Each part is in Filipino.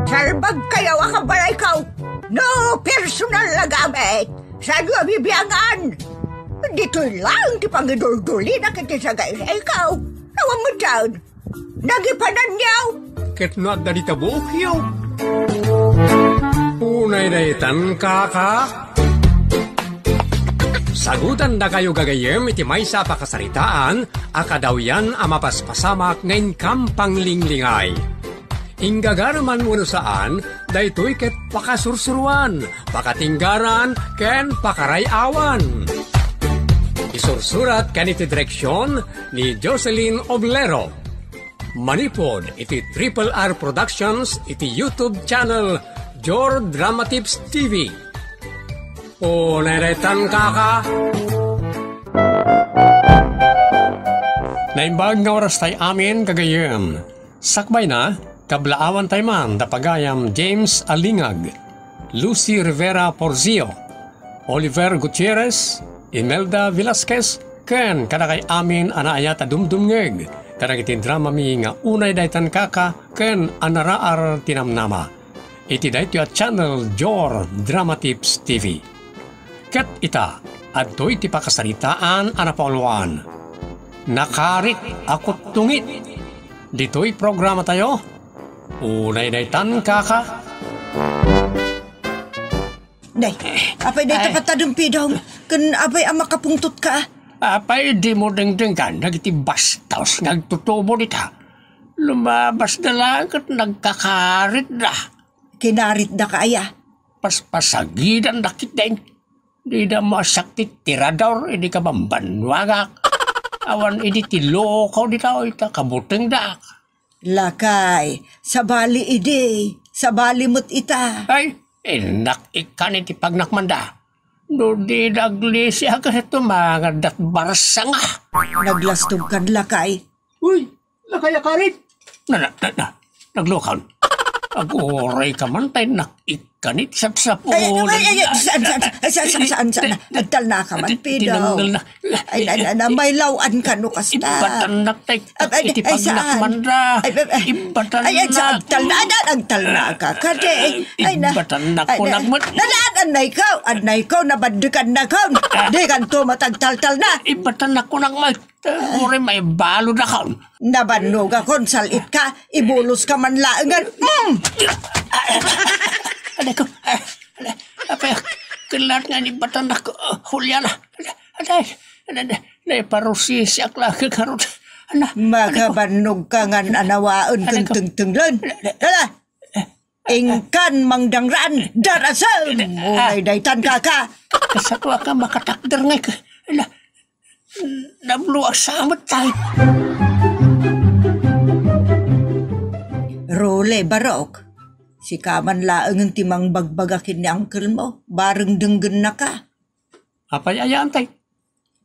Salbag kayo akabalay ka. No personal na gamit. Saan nga bibiyangan? Dito lang ti pangidul-duli na kitisagay sa ikaw. Nawang mo dyan. Nagipanan niyaw. Ketnat na ditabok yaw. Unay na itan kaka. Sagutan na kayo gagayem iti may sa pakasaritaan, akadaw yan amapaspasamak ngayon kampang linglingay. Inggagarman mo saan, daytoy ket pakasursuruan, pakatinggaran, ken pakarayawan. Isursurat kaniti direksyon ni Jocelyn Oblero. Manipod iti Triple R Productions iti YouTube channel Jor Drama Tips TV. O naretan kaka. Naimbag nga oras tayo amin kagayem. Sakbay na, kablaawan tayo man dapagayam James Alingag, Lucy Rivera Porzio, Oliver Gutierrez, Imelda Velasquez, ken kadakay amin anaayat adumdumngeg, kadagiti drama mi nga unay daytan kaka, ken anaraar tinamnama. Iti dayto at channel Jor Drama Tips TV. Ket ita, adtoy ti pakasaritaan anapauluan. Nakarit akot tungit. Dito'y programa tayo. Unay daytan kaka. Day, apay day takatadumpi daw. Kan apay ang makapungtot ka. Apay di mo dengdengan nagiti bastaws nagtutubo dita. Lumabas na lang at nagkakarit na. Kinarit da kaya. Paspasagidan dakit din. Di na masaktit tirador, hindi ka bambanwagak. Awan hindi tilokaw dito, ita kabuteng dak. Lakay, sabali ide, sabali mo't ita. Ay, enak ikan iti pagnakmanda. No di naglisi ka ito mga dat barsa nga. Naglastog kan lakay. Uy, lakay akarit. Naglokaw. Agoray ka man tayo nakikanit sapsapo. Saan? Nagtal na ka man, pidaw. Ay, may lawan ka no kasta. Ibatanak tayo, iti pagnakman ra. Ibatanak. Ay, nagtal na ka, kade. Ibatanak ko nagman. Anay ko, nabandukan na ka. Di kan to matagtal-tal na. Ibatanak ko nagman. Uri may balo na ka. Nabanog akong salit ka, ibulos ka man laangan. Alay ko, apay, kilat nga ni batanak ko, Juliana. Alay, parusi siya klake karot. Magabanog ka nga anawaon kung tungtunglan. Dala, ingkan mangdangran, darasan. Mulay daytan ka. Kasatwa ka makatakder nga ka. Nabluwag sa amat tayo. Role barok. Si kaman laang ang timang bagbagakin ni uncle mo. Bareng denggen na ka. Apay ayaan tayo?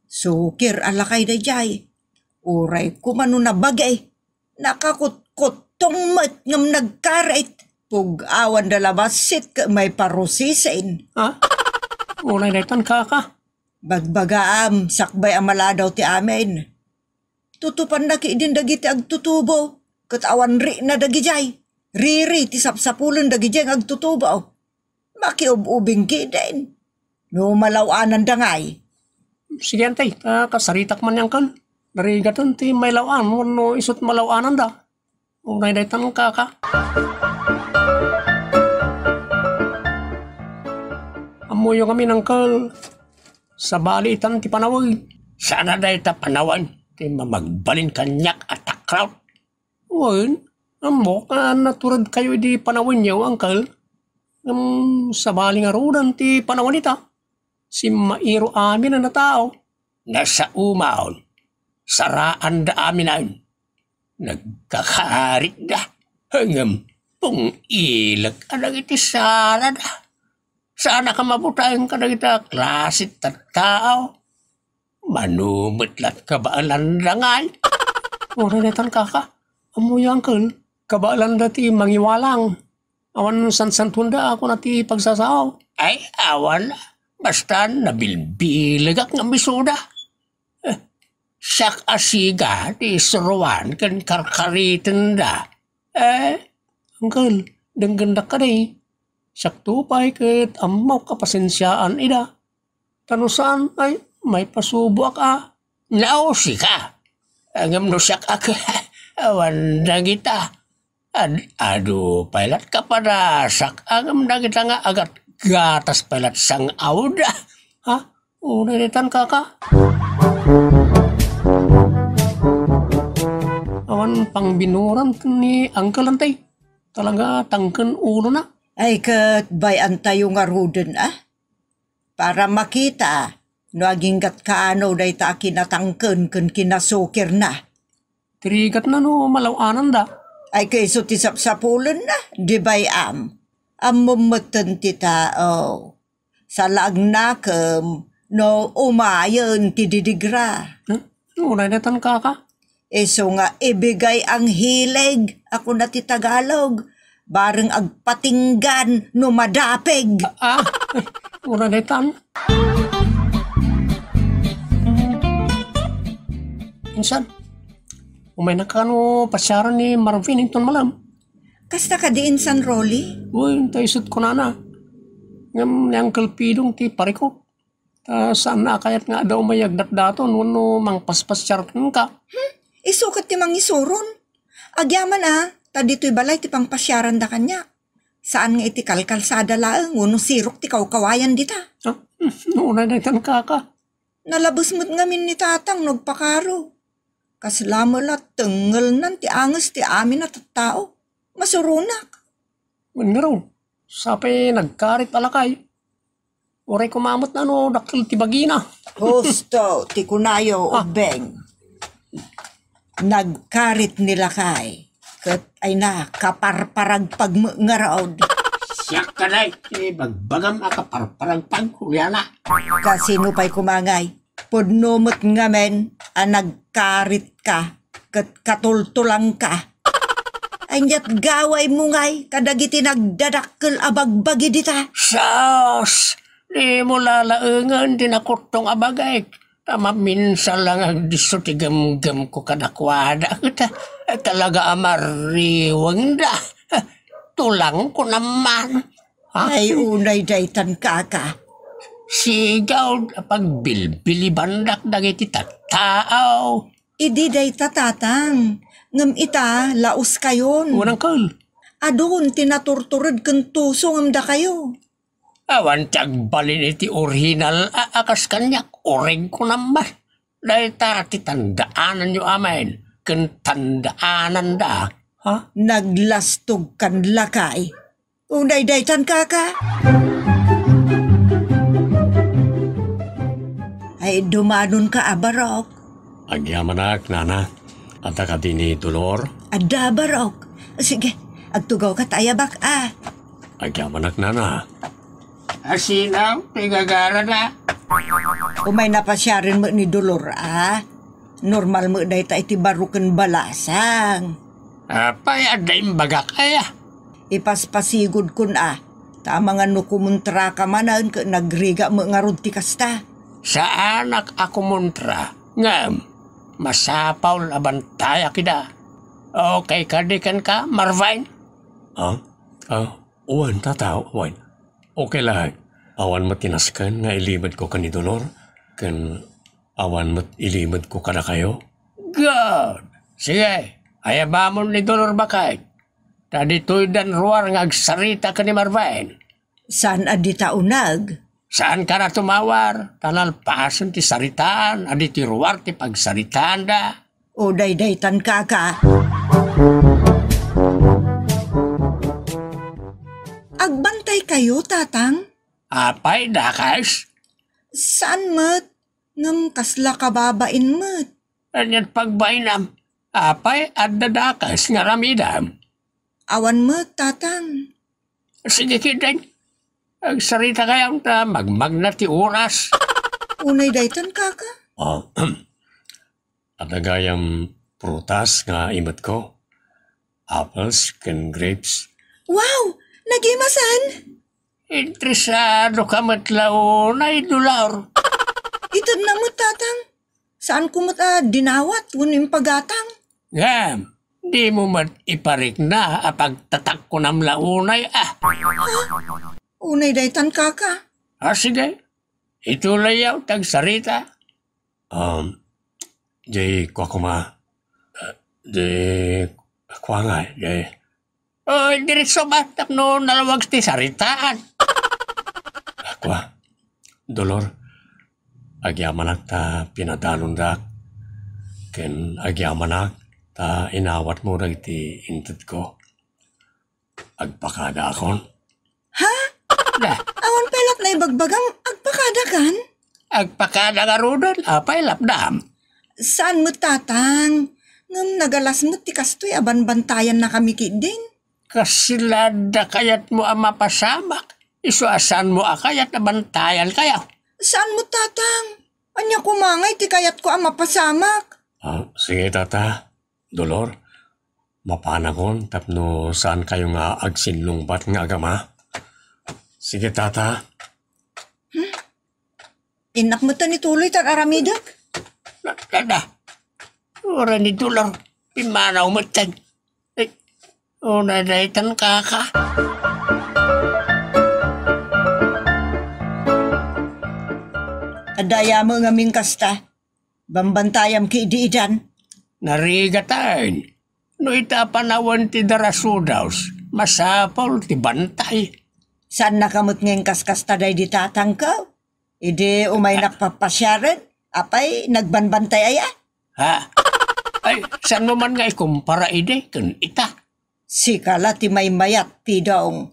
Sukir alakay da jay. Uray ko manu na bagay. Nakakot-kot tungmat ngam nagkarit. Pug-awan da labasit ka may parusisin. Ha? Uray na itan kaka. Bagbagaam, sakbay amala daw ti amin. Tutupan na kiidin dagiti agtutubo. Katawan ri na dagijay. Riri ti sapsapulan dagijay agtutubo. Makiub-ubing kidin. No malawanan dangay. Sige antay, kasaritak man yang kan. Narigatan ti may lawan, no isot malawanan da. Unay day tanong kaka. Amoyo kami ng kal. Sa balitan ti panawag. Sana day ta panawan. Ti mamagbalin kanyak at takraw. Wan, amo ka naturad kayo di panawan niyo, angkal. Sa baling arudan ti panawan ita. Si mairo amin na tao. Nasa umaon. Saraan da amin na. Nagkakarit da. Hangam pong ilag. Anang iti sara da. Sana ka mabutayan ka na kita klasit at tao. Manumutlat ka ba alandangay? Oranatan kaka. Amoy angkal. Kabaalan dati mangiwalang. Awan san-santunda ako na ti pagsasaw. Ay, awan. Basta nabilbilag nga misuda. Siyak asiga ti suruan kan karkaritin da. Angkal, Denggendak ka day. Sakto pa'y ket amaw kapasensyaan ida. Tanusan ay may pasubo ka. Nausi ka. Angam no siyak ako. Awan na kita. Aduh, pailat ka pada sak. Angam na kita nga agat gatas pailat sang auda. Ha? Unanitan ka ka? Awan pang binuran ni Uncle Antay. Talaga tangken ulo na. Ay kat bayan tayo nga ruden Para makita, no aginggat kaano day ta kinatangken ken kinasukir na. Trigat na no malawanan da. Ay kayso ti sapsapulan na, di bayam. Amumatan ti tao. Salag na kem, no umayon ti didigra. Unanitan ka ka? Eso nga ibigay ang hilig, ako na ti Tagalog. Bareng agpatinggan no madapeg. Unanitan. Insan, umay na ka no pasyaran ni Marvin Hinton malam. Kasta ka diin San Rolly? Uy, taisot ko na. Ngam ni Uncle Pidong ti pare ko. Saan na kayat nga daw may agdat dato no mang paspasyaratan ka. Isukat ti mang isuron. Agyaman tadi to'y balay ti pang pasyaran da kanya. Saan nga iti kalkalsada laeng, uno sirok ti kawkawayan dita. Unanitan ka ka. Nalabos mo't ngamin ni tatang nagpakaro. Kaslamalat tengel nan ti anges ti amin at tao. Masurunak. Nga sapay nagkarit alakay. Oray kumamot na no dakil ti bagina. Husto, ti kunayo ubeng. Nagkarit nila kay. Kat ay na kaparparag pagmangaraod. Siyak ka na. Bagbagam akaparparang pagkulyana. Kasino pa'y kumangay. Pudnumot ngamen nagkarit ka. Kat katultulang ka. Ay niyat gaway mo ngay. Kadagiti nagdadakkel abagbagi dita. Sos! Di mo lalaengan dinakotong abagay. Tama minsan lang ang diso ti gam-gam ko kadakwada. Talaga amariwang da. Tulang ko naman. Ay unay daytan kaka. Sigaw pagbilbili bandak dagiti tattao. Idi dayta tatang. Ngam ita laos kayon. Unang kal. Adun tinaturturad ken tuso ngam da kayo. Awan tagbalin iti original akas kanyak. Oreg ko naman. Dahil ti tandaanan nyo amin. Ken tandaanan da. Ha? Naglastog kan lakay. Unay daytan kaka. Ay dumanon ka abarok. Agyamanak, nana. At ka din ni Dolor. Ada barok. Sige, agtugaw ka tayabak Agyamanak, nana. Asinaw, pigagara na. Umay napasyarin mo ni Dolor Normal mo dayta iti baruken balasang. Apay adayim baga kaya. Ipaspasigod kun Tama nga no kumuntra ka manan ka nagriga mo nga rod ti kasta. Sa anak ako muntra. Ngam, masapaw labantaya kida. Okay kadikan ka, Marvin? Uwan, tataw, uwan. Okay lang. Awan mo tinaskan nga ilimad ko ka ni Dolor. Kan awan mo ilimad ko ka na kayo. Good. Sige, ayabamon ni Dolor bakay. Tadi to'y dan ruar nga agsarita ka ni Marvin. Saan adita unag? Saan ka na tumawar? Talalpasan ti saritaan, adi ti ruar ti pagsaritaan da. O daydaytan kaka. Agbantay kayo, tatang? Apay dakas? Saan mat? Ngam kasla kababain mat. Anyan pagbainam. Apay adda dakas nga ramidam. Awan mat, tatang. Sige kiday. Agsarita kayang ta magmag na ti oras. Unay daytan kaka? At nagayam prutas nga imat ko. Apples ken grapes. Wow! Nagimasan? Interesado ka matlaw na idular. Itad na mo, tatang. Saan ko dinawat? Uno yung pagatang? Ngam, Di mo man iparik na apag tatak ko nam launay Unay daytan kaka. Sige. Ituloy yaw tagsarita. Jay kwa kuma. Jay kwa nga. Jay. Diretso ba? Tapno nalawag ti saritaan. Kwa. Dolor. Agyamanak ta pinadalundak. Ken agyamanak ta inawat mo rin ti inted ko. Agpakada akon. Ha? Awan pelak na ibagbagang agpakadakan? Agpakada nga rodon, apay lapdam. Saan mo tatang? Ngam nagalas mo ti kastoy aban-bantayan na kami kidin. Kasilada kayat mo ang mapasamak. Isuasan mo akayat na bantayan kayo. Saan mo tatang? Anya kumangay ti kayat ko ang mapasamak. Sige tata. Dolor. Mapanakon tapno saan kayo nga agsinlungbat nga agama. Sige tata. Inak mo ta ni tuloy tar aramidak. Nada. Ora ni dolar. Pimanaw mo tan. Nadaitan kaka. Adaya mo nga mingkasta. Bambantayam ki idiidan. Narigatan. No itapanawan ti darasudaws. Masapol ti bantay. Saan nakamot ngayong kaskasta day di tatang ka? Idi umay nakpapasyaran? Apay nagbanbantay aya? Ha? Ay, saan mo man nga ikumpara ide kun ita? Sikala ti may mayat pidaong.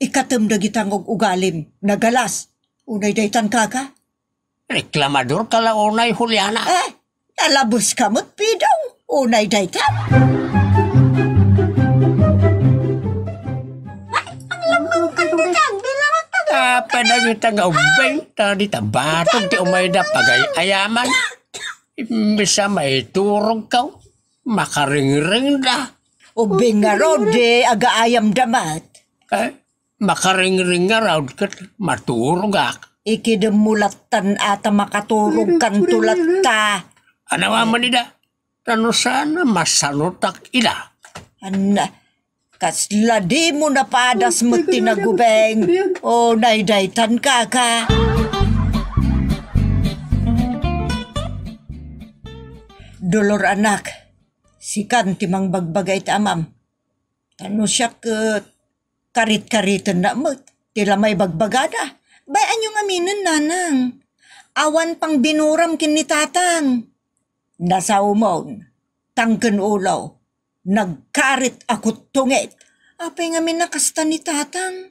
Ikatem da gitang og ugalim. Nagalas. Unay daytan kaka? Reklamador ka la unay Juliana. Nalabos kamot pidaw. Unay daytan. Padagita nga ubay, tadi tabatog ti umay da pagayaman. Bisa may turog ka, makaringring da. Ubing nga rode, agaayam damat. Makaringring nga raw kat maturog ak. Ikidemulatan ata makaturog kan tulat ta. Ano man ida? Tano sana masanutak ida. Kasla di mo napadas mo tinagubeng. O naidaytan kaka. Dolor anak. Sikan timang bagbagay tamam. Ano siya karit-karitan na mo. Tila may bagbagada. Bayan yung aminin nanang. Awan pang binuram kin ni tatang. Nasa umon. Tangken ulaw. Nagkarit ako tungit. Apay nga minakasta ni tatang.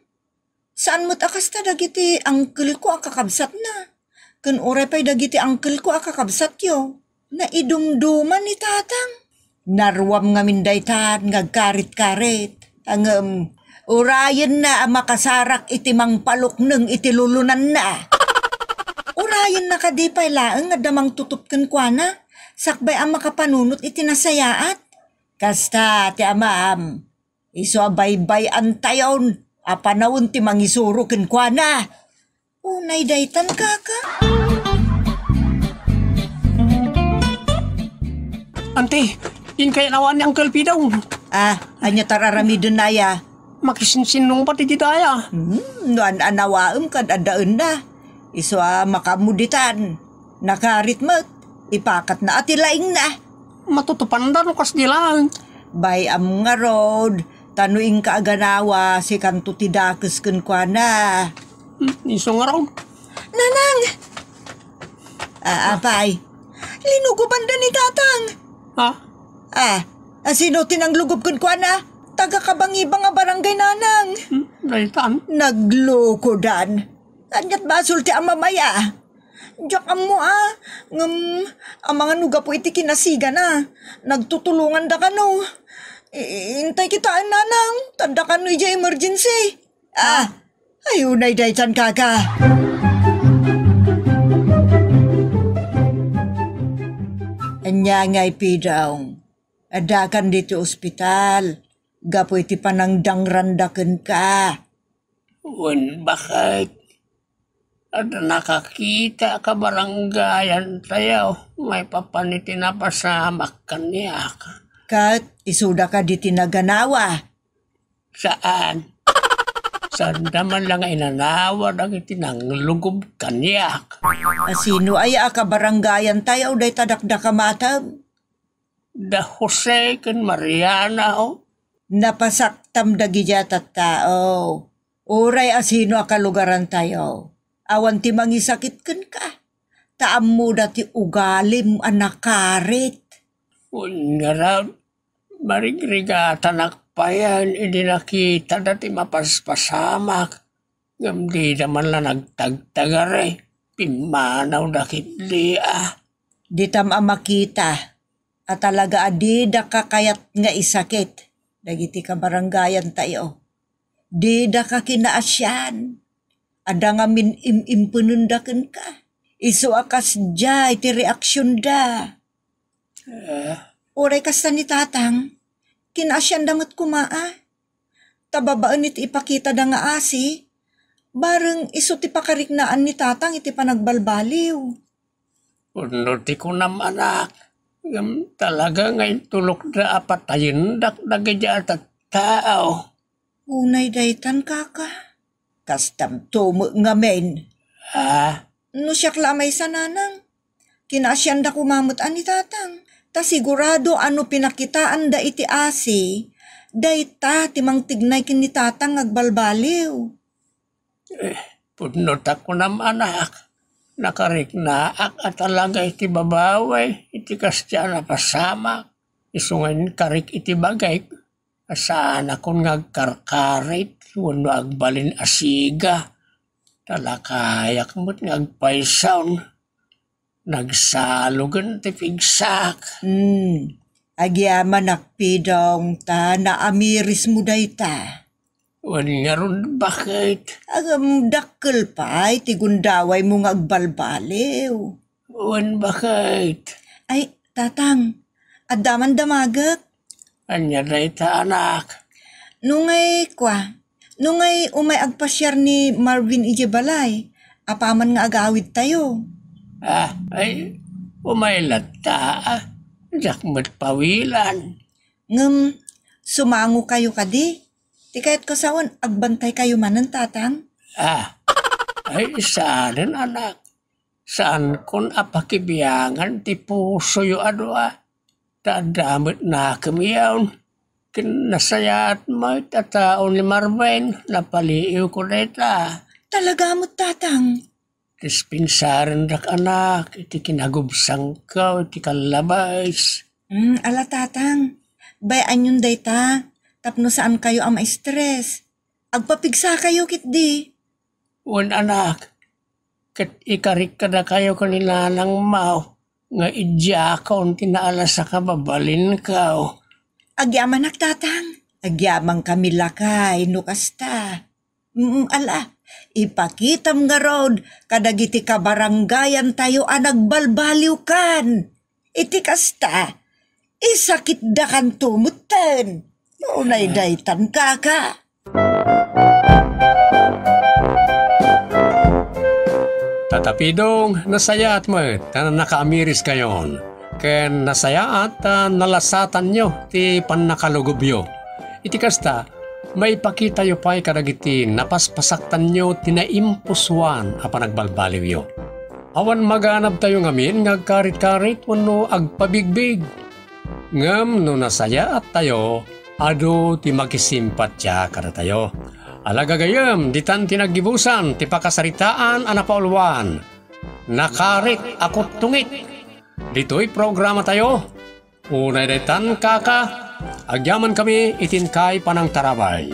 Saan mo't akasta dagiti angkel ko akakabsat na. Kun oray pa'y dagiti angkel ko akakabsat yo. Naidumduman ni tatang. Narwam nga mindaytan ngagkarit-karit. Ang urayan na makasarak iti mangpalok neng iti lulunan na. Urayan na kadipay laeng nga damang tutupken kwa na. Sakbay ang makapanunot iti nasayaat. Kasta ti amaam, iso abaybay antayon, apanawon ti mangisuro ken kuana. Unay daytan kaka. Ante, in kaya nawan ni Uncle P daw. Anya tararamidon na ya. Makisinsinong pati di daya. Nuan anawaem kad adaan na. Iso makamuditan. Nakaritmet, ipakat na atilaing na. Matutupan da no kas nilang. Bay am nga road, tanuing kaaganawa si kanto tidakes ken kuana. Iso nga raw. Nanang! Apay, linuguban da ni tatang. Ha? Sino tinang lugob ken kuana? Taga kabangibang nga barangay nanang. Daytan. Nagloko dan. Anyat basol ti amamaya. Diyak mo ngam ang mga nuga po iti kinasiga na. Nagtutulungan da kano. Intay kita nanang. Tanda kano ija emergency. Ayunay daytan kaka. Anya ngay pidaw. Adakan dito ospital. Gapo iti panangdang randaken ka. Wen bakit? At nakakita ka baranggayan tayo, may papaniti na pasamak kaniya ka. Kat, isuda ka di tinaganawa. Saan? Saan naman lang inanawad ang itinanglugob kanyak? Sino ay akabaranggayan tayo day tadakda ka matab? Da Jose ken Mariana o. Napasaktam dagijat at tao. Uray asino akalugaran tayo. Awan ti mangisakit ken ka. Taam mo dati ugalim anakarit. Nga raw, marigrigatan akpayan, hindi nakita dati mapaspasamak. Ngam di naman lang nagtagtagare. Pimanaw dakit di Di tam makita. At talaga adida ka kayat nga isakit. Dagiti ka baranggayan tayo. Dida ka kinaasyan. Ada nga min impunundakan ka. Isu akas jay ti reaksyon da. Oray kasta ni tatang. Kinaasyan damat kumaa. Tababaan iti ipakita da nga asi. Bareng isu ti pakariknaan ni tatang iti panagbalbaliw. Unuti ko naman anak. Ngam talaga ngayon tulok na apatayin dagdagidya at tao. Unay daytan kaka. Kastam tumo nga men. No siyak lamay sa nanang. Kinaasyan da kumamutan ni tatang. Ta sigurado ano pinakitaan da iti asi. Dayta timang tignay kin ni tatang agbalbaliw. Punot ako naman anak. Nakariknaak at talaga iti babaway. Iti kastya na pasamak. Isungan karik iti bagay. Asaan akong ngagkarkarit. Wano agbalin asiga. Talakayak mo't ngagpaisawn. Nagsalogan ti pigsak. Agyaman nakpidong ta naamiris mo dayta. Wan nga ron bakit? Agam dakkel pa ti gundaway mo ngagbalbaliw. Wan bakit? Ay, tatang, adaman damagak. Anya na ita anak. Nungay umay agpasyar ni Marvin Ijebalay. Apaman nga agawid tayo. Ay, umaylat ta. Jakmat pawilan. Ngem, sumango kayo kadi. Di kahit kasawan, agbantay kayo manan tatang. Ay saan anak. Saan kun apakibiyangan ti puso yu Tadamit na kamiyaw. Kinasayat mo itataon ni Marvin. Napaliiw ko neta. Talaga mo tatang. Dispinsarin rak anak. Iti kinagubsang ka. Iti kalabais. Ala tatang. Bayan yun dayta. Tapno saan kayo ang ma-stress. Agpapigsa kayo kitdi. Wan anak. Kat ikarik ka na kayo kanila ng mau. Nga idya ka ang tinaala sa kababalin ka. Agyaman tatang. Agyaman kami lakay. Nukasta. Ala. Ipakitam nga rod. Kadagiti kabaranggayan tayo anagbalbaliw kan. Iti kasta. Isakit da kan tumutan. Unay daytan kaka. Tatapidong nasayaat mo nakaamiris kayon. Ken nasayaat nalasatan nyo ti pannakalugubyo. Iti kasta, may pakita yo pa'y kadagiti napaspasaktan nyo tinaimpuswan a panagbalbaliw yo. Awan maganap tayo ngamin ngagkarit-karit wano agpabigbig. Ngam no nasayaat tayo, ado ti makisimpatya kada tayo. Alaga gayam, ditan tinagibusan, ti pakasaritaan anapaulwan. Nakarit akot tungit. Dito'y programa tayo. Unay daytan kaka, agyaman kami itinkay panang tarabay.